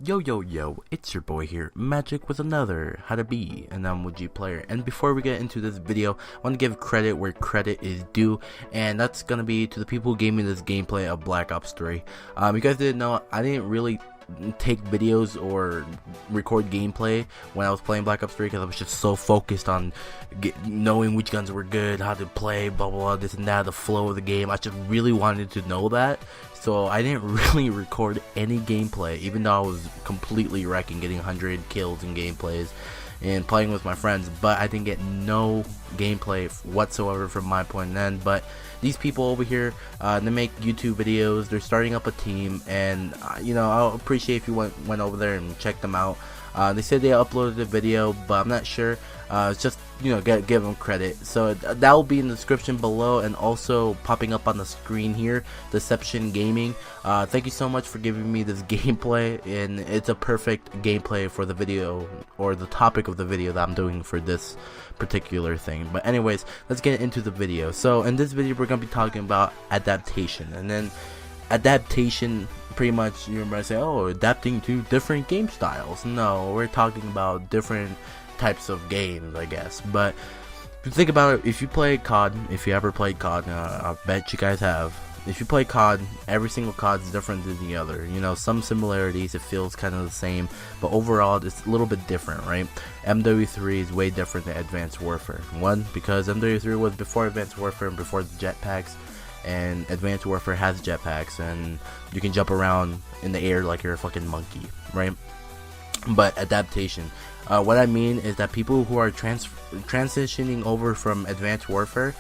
Yo, it's your boy here, Magic with another How to Be an MLG player. And before we get into this video, I want to give credit where credit is due, and that's going to be to the people who gave me this gameplay of Black Ops 3. You guys didn't know, I didn't really take videos or record gameplay when I was playing Black Ops 3 because I was just so focused on knowing which guns were good, how to play, blah blah blah, this and that, the flow of the game. I just really wanted to know that, so I didn't really record any gameplay, even though I was completely wrecking, getting 100 kills in gameplays and playing with my friends, but I didn't get no gameplay whatsoever from my point of end. But these people over here, they make YouTube videos, they're starting up a team, and I'll appreciate if you went over there and checked them out. They said they uploaded a video, but I'm not sure. It's just, give them credit. So that will be in the description below, and also popping up on the screen here, Deception Gaming. Thank you so much for giving me this gameplay, and it's a perfect gameplay for the video, or the topic of the video that I'm doing for this particular thing. But anyways, let's get into the video. So in this video, we're going to be talking about adaptation, and then adaptation, pretty much you're going to say, oh, adapting to different game styles. No, we're talking about different types of games, I guess. But if you think about it, if you play COD, if you ever played COD, I bet you guys have. If you play COD, every single COD is different than the other. Some similarities, it feels kind of the same, but overall it's a little bit different, right? MW3 is way different than Advanced Warfare. One, because MW3 was before Advanced Warfare and before the jetpacks, and Advanced Warfare has jetpacks, and you can jump around in the air like you're a fucking monkey, right? But adaptation, what I mean is that people who are transitioning over from Advanced Warfare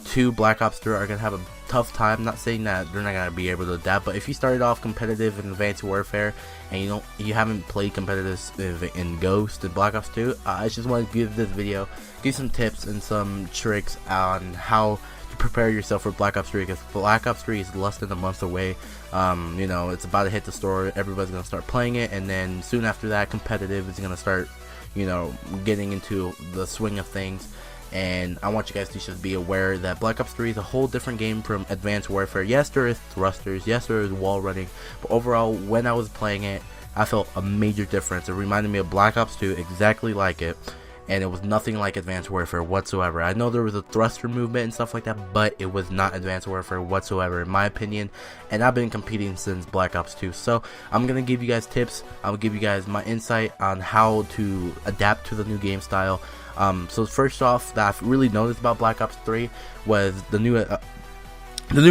to Black Ops 3 are gonna have a tough time. Not saying that they're not gonna be able to adapt, but if you started off competitive in Advanced Warfare and you haven't played competitive in Ghost and Black Ops 2, I just want to give this video, give some tips and some tricks on how to prepare yourself for Black Ops 3, because Black Ops 3 is less than a month away. It's about to hit the store, everybody's gonna start playing it, and then soon after that, competitive is gonna start, getting into the swing of things. And I want you guys to just be aware that Black Ops 3 is a whole different game from Advanced Warfare. Yes, there is thrusters, yes, there is wall running, but overall, when I was playing it, I felt a major difference. It reminded me of Black Ops 2, exactly like it, and it was nothing like Advanced Warfare whatsoever. I know there was a thruster movement and stuff like that, but it was not Advanced Warfare whatsoever, in my opinion, and I've been competing since Black Ops 2. So I'm going to give you guys tips, I'll give you guys my insight on how to adapt to the new game style. So first off, that I've really noticed about Black Ops 3 was the new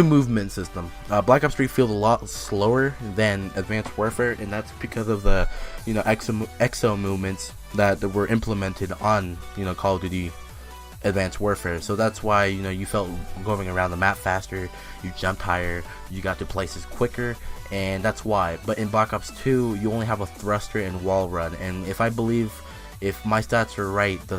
movement system. Black Ops 3 feels a lot slower than Advanced Warfare, and that's because of the exo movements that were implemented on Call of Duty Advanced Warfare. So that's why you felt going around the map faster, you jumped higher, you got to places quicker, and that's why. But in Black Ops 2, you only have a thruster and wall run, and if my stats are right, the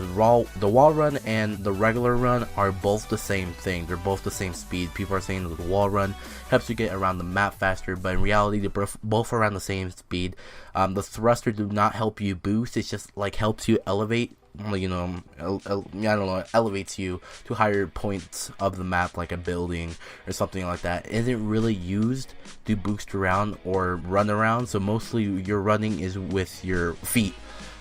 wall run and the regular run are both the same thing. They're both the same speed. People are saying that the wall run helps you get around the map faster, but in reality, they're both around the same speed. The thruster do not help you boost. It just helps you elevate. Elevates you to higher points of the map, like a building or something like that. It isn't really used to boost around or run around. So mostly your running is with your feet.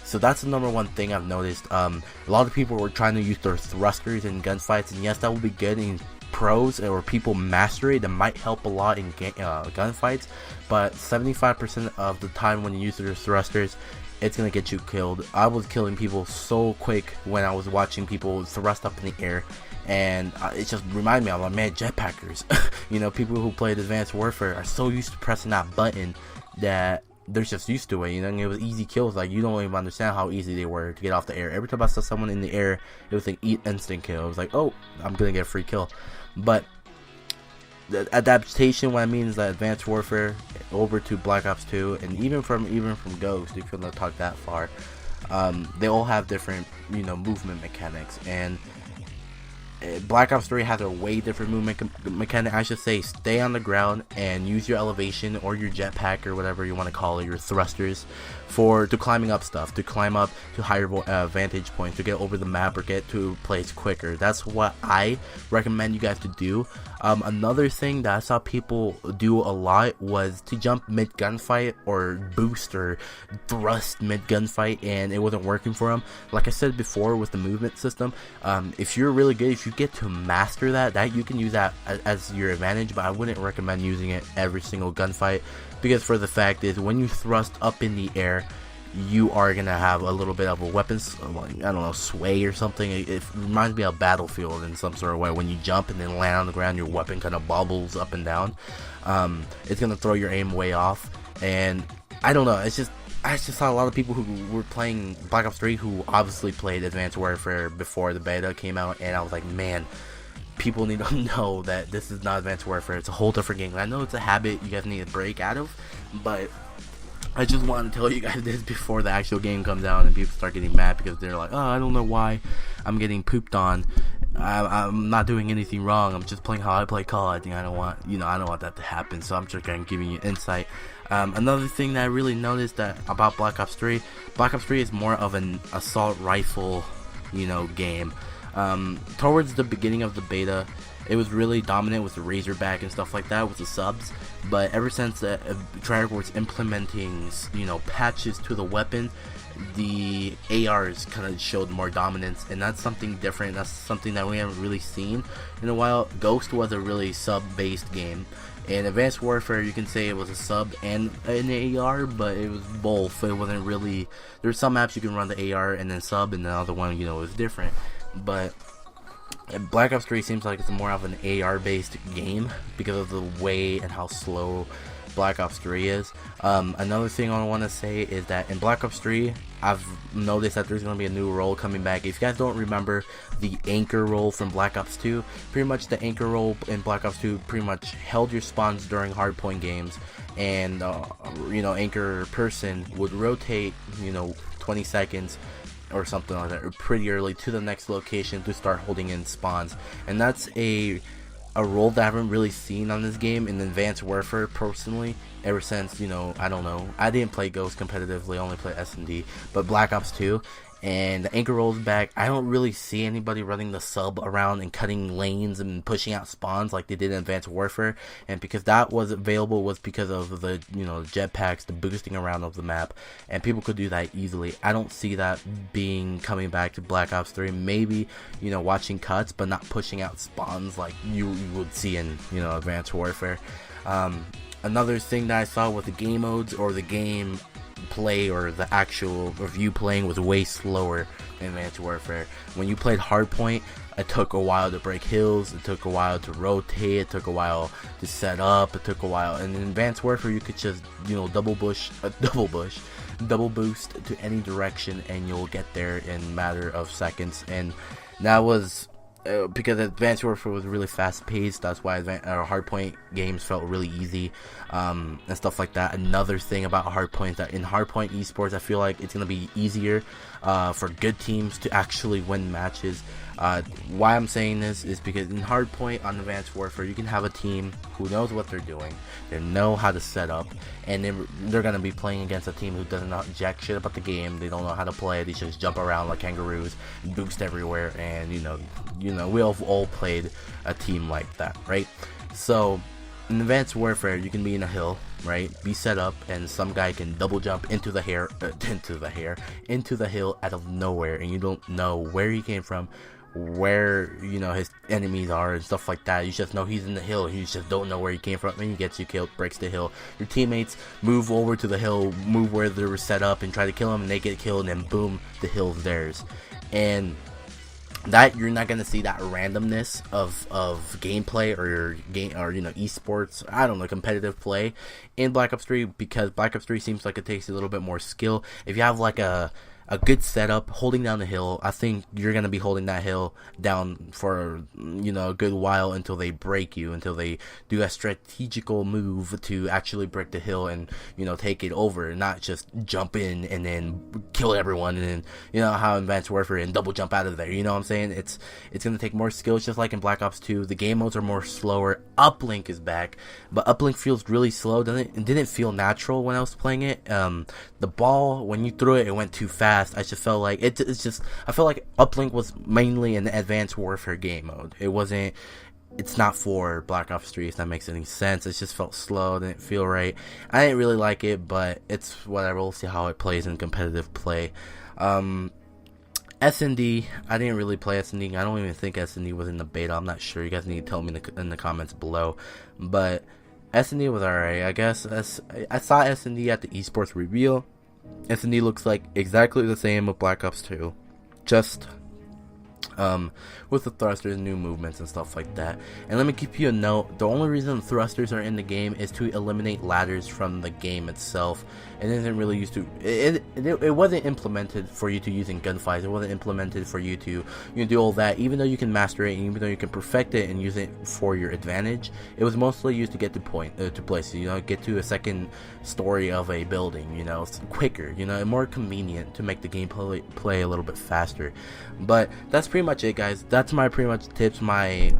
So that's the number one thing I've noticed. A lot of people were trying to use their thrusters in gunfights, and yes, that will be good in pros or people master it. That might help a lot in gunfights, but 75% of the time when you use your thrusters, it's gonna get you killed. I was killing people so quick when I was watching people thrust up in the air, and it just reminded me of my jetpackers. People who played Advanced Warfare are so used to pressing that button that they're just used to it, and it was easy kills. Like, you don't even understand how easy they were to get off the air. Every time I saw someone in the air, it was like instant kill. It was like, oh, I'm gonna get a free kill. But the adaptation, what I mean is that Advanced Warfare over to Black Ops 2, and even from Ghost, if you want to talk that far, they all have different movement mechanics, and Black Ops 3 has a way different movement mechanic. I should say, stay on the ground and use your elevation or your jetpack or whatever you want to call it, your thrusters, to climbing up stuff, to climb up to higher vantage points, to get over the map or get to a place quicker. That's what I recommend you guys to do. Another thing that I saw people do a lot was to jump mid gunfight or boost or thrust mid gunfight, and it wasn't working for them. Like I said before with the movement system, if you're really good, if you get to master that you can use that as your advantage, but I wouldn't recommend using it every single gunfight, because for the fact is, when you thrust up in the air, you are gonna have a little bit of a weapons, I don't know, sway or something. It reminds me of Battlefield in some sort of way. When you jump and then land on the ground, your weapon kind of bobbles up and down. It's gonna throw your aim way off, and I don't know. I just saw a lot of people who were playing Black Ops 3 who obviously played Advanced Warfare before the beta came out, and I was like, man, people need to know that this is not Advanced Warfare. It's a whole different game. I know it's a habit you guys need to break out of, but I just wanted to tell you guys this before the actual game comes out and people start getting mad because they're like, oh, I don't know why I'm getting pooped on. I'm not doing anything wrong. I'm just playing how I play COD. I think I don't want that to happen. So I'm just gonna give you insight. Another thing that I really noticed about Black Ops 3, Black Ops 3 is more of an assault rifle, game. Towards the beginning of the beta, it was really dominant with the Razorback and stuff like that with the subs, but ever since Treyarch was implementing, patches to the weapon, the ARs kind of showed more dominance, and that's something different. That's something that we haven't really seen in a while. Ghost was a really sub-based game. In Advanced Warfare, you can say it was a sub and an AR, but it was both. It wasn't really. There's some maps you can run the AR and then sub, and the other one, was different. But Black Ops 3 seems like it's more of an AR based game because of the way and how slow Black Ops 3 is. Another thing I want to say is that in Black Ops 3, I've noticed that there's going to be a new role coming back. If you guys don't remember the anchor role from Black Ops 2, pretty much the anchor role in Black Ops 2 pretty much held your spawns during hardpoint games, and anchor person would rotate 20 seconds or something like that, or pretty early, to the next location to start holding in spawns. And that's a role that I haven't really seen on this game in Advanced Warfare personally, ever since, I don't know, I didn't play Ghost competitively, I only play S&D, but Black Ops 2, and the anchor roll's back. I don't really see anybody running the sub around and cutting lanes and pushing out spawns like they did in Advanced Warfare, and because that was available was because of the jetpacks, the boosting around of the map, and people could do that easily. I don't see that coming back to Black Ops 3. Maybe watching cuts, but not pushing out spawns like you would see in Advanced Warfare. Another thing that I saw with the game modes or the game play or the actual review playing was way slower in Advanced Warfare. When you played Hardpoint, it took a while to break hills, it took a while to rotate, it took a while to set up, it took a while. And in Advanced Warfare, you could just double boost to any direction and you'll get there in a matter of seconds. And that was because Advanced Warfare was really fast paced. That's why Hardpoint games felt really easy, and stuff like that. Another thing about Hardpoint is that in Hardpoint eSports, I feel like it's gonna be easier for good teams to actually win matches. Why I'm saying this is because in Hardpoint on Advanced Warfare, you can have a team who knows what they're doing, they know how to set up, and they're gonna be playing against a team who doesn't know jack shit about the game. They don't know how to play. They just jump around like kangaroos, boost everywhere, and we all played a team like that, right? So in Advanced Warfare, you can be in a hill, right? Be set up, and some guy can double jump into the hill out of nowhere, and you don't know where he came from, where his enemies are and stuff like that. You just know he's in the hill, you just don't know where he came from, and he gets you killed, breaks the hill. Your teammates move over to the hill, move where they were set up, and try to kill him, and they get killed, and then boom, the hill's theirs. And that you're not gonna see that randomness of gameplay or esports, I don't know, competitive play in Black Ops 3, because Black Ops 3 seems like it takes a little bit more skill. If you have like a a good setup, holding down the hill. I think you're going to be holding that hill down for, a good while until they break you, until they do a strategical move to actually break the hill and, take it over, not just jump in and then kill everyone and then, how Advanced Warfare and double jump out of there. You know what I'm saying? It's going to take more skills, just like in Black Ops 2. The game modes are more slower. Uplink is back, but Uplink feels really slow. It didn't feel natural when I was playing it. The ball, when you threw it, it went too fast. I just felt like I felt like Uplink was mainly an Advanced Warfare game mode. It's not for Black Ops 3, if that makes any sense. It just felt slow, didn't feel right. I didn't really like it, but it's whatever. We'll see how it plays in competitive play. S&D, I didn't really play S&D. I don't even think S&D was in the beta. I'm not sure. You guys need to tell me in the comments below. But S&D was alright, I guess. I saw S&D at the eSports reveal. S&D looks like exactly the same with Black Ops 2, just with the thrusters, new movements and stuff like that. And let me give you a note, the only reason the thrusters are in the game is to eliminate ladders from the game itself. It isn't really used to, it wasn't implemented for you to use in gunfights. It wasn't implemented for you to do all that. Even though you can master it and even though you can perfect it and use it for your advantage, it was mostly used to get to places, get to a second story of a building, quicker, more convenient to make the game play a little bit faster. But that's pretty much it, guys. That's my pretty much tips, my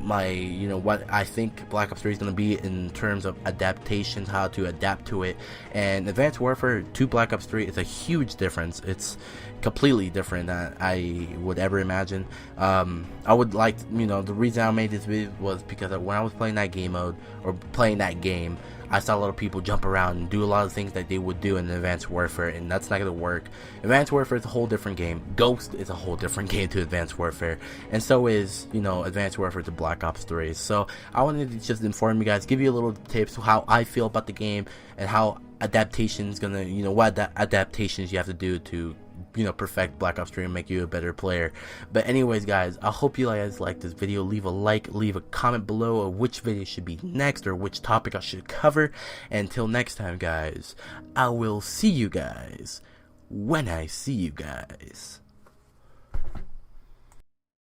what I think Black Ops 3 is going to be in terms of adaptations, how to adapt to it. And Advanced Warfare to Black Ops 3 is a huge difference. It's completely different than I would ever imagine. I would like, the reason I made this video was because when I was playing that game mode, or playing that game, I saw a lot of people jump around and do a lot of things that they would do in Advanced Warfare, and that's not going to work. Advanced Warfare is a whole different game. Ghost is a whole different game to Advanced Warfare, and so is, Advanced Warfare to Black Ops 3. So I wanted to just inform you guys, give you a little tips how I feel about the game, and how adaptations gonna, what adaptations you have to do to perfect Black Ops 3 and make you a better player. But anyways, guys, I hope you guys like this video. Leave a like, leave a comment below of which video should be next or which topic I should cover. And until next time, guys, I will see you guys when I see you guys.